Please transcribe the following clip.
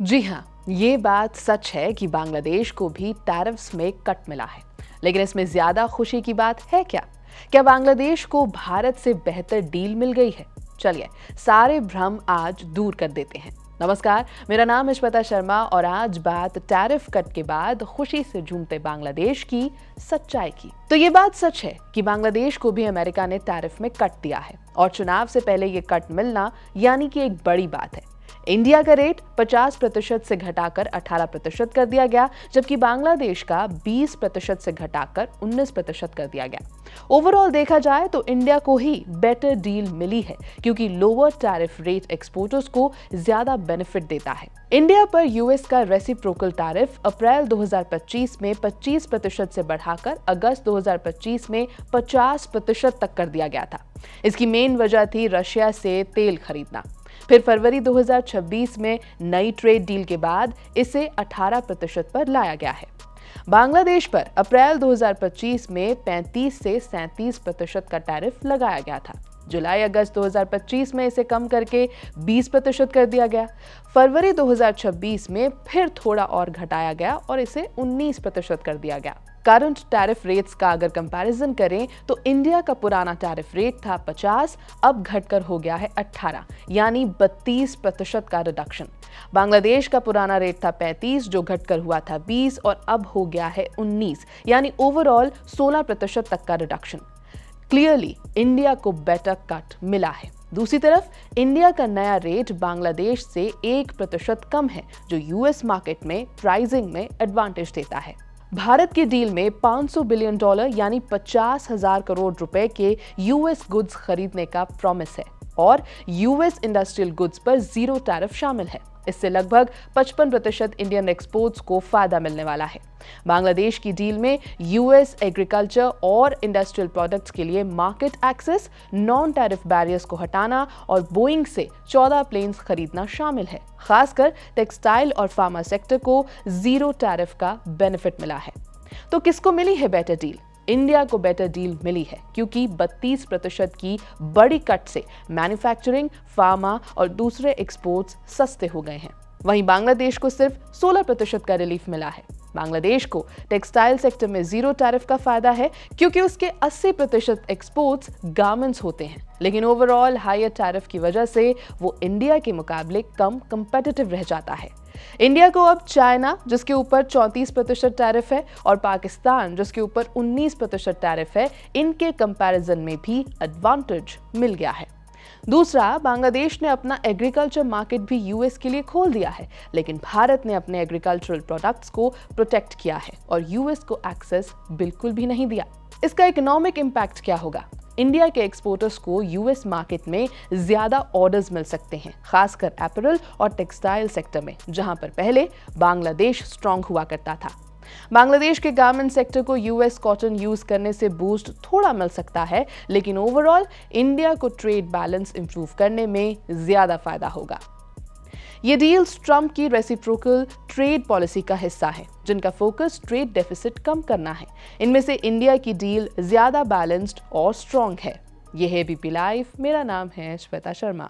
जी हाँ, ये बात सच है कि बांग्लादेश को भी टैरिफ्स में कट मिला है। लेकिन इसमें ज्यादा खुशी की बात है क्या? क्या बांग्लादेश को भारत से बेहतर डील मिल गई है? चलिए, सारे भ्रम आज दूर कर देते हैं। नमस्कार, मेरा नाम है श्वेता शर्मा और आज बात टैरिफ कट के बाद खुशी से झूमते बांग्लादेश की सच्चाई की। तो ये बात सच है कि बांग्लादेश को भी अमेरिका ने टैरिफ में कट दिया है और चुनाव से पहले ये कट मिलना यानी कि एक बड़ी बात है। इंडिया का रेट 50% से घटाकर 18% कर दिया गया, जबकि बांग्लादेश का 20% से घटाकर 19% कर दिया गया। ओवरऑल देखा जाए तो इंडिया को ही बेटर डील मिली है, क्योंकि लोअर टैरिफ रेट एक्सपोर्टर्स को ज्यादा बेनिफिट देता है। इंडिया पर यूएस का रेसिप्रोकल टैरिफ अप्रैल 2025 में 25% से बढ़ाकर अगस्त 2025 में 50% तक कर दिया गया था। इसकी मेन वजह थी रशिया से तेल खरीदना। फिर फरवरी 2026 में नई ट्रेड डील के बाद इसे 18% पर लाया गया है। बांग्लादेश पर अप्रैल 2025 में 35 से 37% का टैरिफ लगाया गया था। जुलाई अगस्त 2025 में इसे कम करके 20% कर दिया गया। फरवरी 2026 में फिर थोड़ा और घटाया गया और इसे 19% कर दिया गया। करंट टैरिफ रेट्स का अगर कंपैरिजन करें तो इंडिया का पुराना टैरिफ रेट था 50, अब घटकर हो गया है 18, यानी 32% का रिडक्शन। बांग्लादेश का पुराना रेट था 35, जो घटकर हुआ था 20 और अब हो गया है 19, यानी ओवरऑल 16% तक का रिडक्शन। क्लियरली इंडिया को बेटर कट मिला है। दूसरी तरफ इंडिया का नया रेट बांग्लादेश से 1% कम है, जो यूएस मार्केट में प्राइसिंग में एडवांटेज देता है। भारत की डील में $500 बिलियन यानी 50,000 करोड़ रुपए के यूएस गुड्स खरीदने का प्रॉमिस है और यूएस इंडस्ट्रियल गुड्स पर जीरो टैरिफ शामिल है। इससे लगभग 55% इंडियन एक्सपोर्ट्स को फायदा मिलने वाला है। बांग्लादेश की डील में यूएस एग्रीकल्चर और इंडस्ट्रियल प्रोडक्ट्स के लिए market access, non tariff barriers को हटाना और बोइंग से 14 प्लेन्स खरीदना शामिल है। खासकर टेक्सटाइल और फार्मा सेक्टर को जीरो टैरिफ का बेनिफिट मिला है। तो किसको मिली है बेटर डील? इंडिया को बेटर डील मिली है, क्योंकि 32% की बड़ी कट से मैन्युफैक्चरिंग, फार्मा और दूसरे एक्सपोर्ट्स सस्ते हो गए हैं। वहीं बांग्लादेश को सिर्फ 16% का रिलीफ मिला है। बांग्लादेश को टेक्सटाइल सेक्टर में जीरो टैरिफ का फायदा है, क्योंकि उसके 80% एक्सपोर्ट्स गारमेंट्स होते हैं। लेकिन ओवरऑल हायर टैरिफ की वजह से वो इंडिया के मुकाबले कम कंपेटिटिव रह जाता है। इंडिया को अब चाइना, जिसके ऊपर 34% टैरिफ है, और पाकिस्तान, जिसके ऊपर 19% टैरिफ है, इनके कंपैरिजन में भी एडवांटेज मिल गया है। दूसरा, बांग्लादेश ने अपना एग्रीकल्चर मार्केट भी यूएस के लिए खोल दिया है, लेकिन भारत ने अपने एग्रीकल्चरल प्रोडक्ट्स को प्रोटेक्ट किया है और यूएस को एक्सेस बिल्कुल भी नहीं दिया। इसका इकोनॉमिक इंपैक्ट क्या होगा? इंडिया के एक्सपोर्टर्स को यूएस मार्केट में ज्यादा ऑर्डर्स मिल सकते हैं, खासकर एपरल और टेक्सटाइल सेक्टर में, जहां पर पहले बांग्लादेश स्ट्रांग हुआ करता था। बांग्लादेश के गारमेंट सेक्टर को यूएस कॉटन यूज करने से बूस्ट थोड़ा मिल सकता है, लेकिन ओवरऑल इंडिया को ट्रेड बैलेंस इंप्रूव करने में ज्यादा फायदा होगा। ये डील्स ट्रंप की रेसिप्रोकल ट्रेड पॉलिसी का हिस्सा है, जिनका फोकस ट्रेड डेफिसिट कम करना है। इनमें से इंडिया की डील ज्यादा बैलेंस्ड और स्ट्रांग है। यह है बीपी लाइव। मेरा नाम है श्वेता शर्मा।